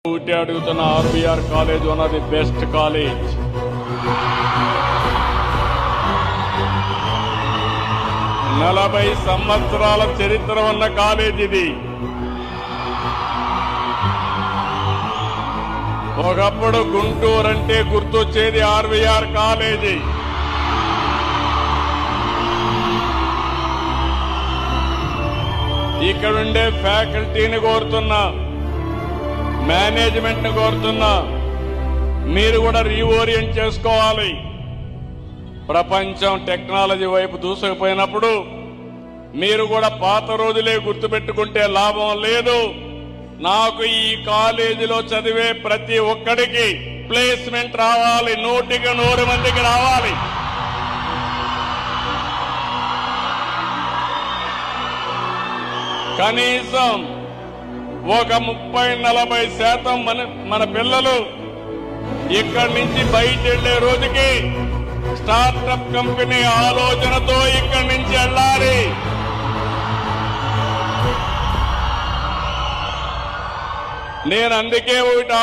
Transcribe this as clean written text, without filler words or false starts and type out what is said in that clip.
ఊటీ అడుగుతున్న RBR college one of the best college. నలభై సంవత్సరాల చరిత్ర ఉన్న కాలేజ్ ఇది. ఒకప్పుడు గుంటూరు అంటే గుర్తొచ్చేది ఆర్బీఆర్ కాలేజీ. ఇక్కడుండే ఫ్యాకల్టీని కోరుతున్నా, మేనేజ్మెంట్ ని కోరుతున్నా, మీరు కూడా రీఓరియంట్ చేసుకోవాలి. ప్రపంచం టెక్నాలజీ వైపు దూసుకుపోయినప్పుడు మీరు కూడా పాత రోజులే గుర్తుపెట్టుకుంటే లాభం లేదు. నాకు ఈ కాలేజీలో చదివే ప్రతి ఒక్కడికి ప్లేస్మెంట్ రావాలి, 100 మందికి రావాలి. కనీసం ఒక 30-40% మన పిల్లలు ఇక్కడి నుంచి బయట వెళ్లే రోజుకి స్టార్టప్ కంపెనీ ఆలోచనతో ఇక్కడి నుంచి వెళ్ళాలి. నేను అందుకే ఒకటి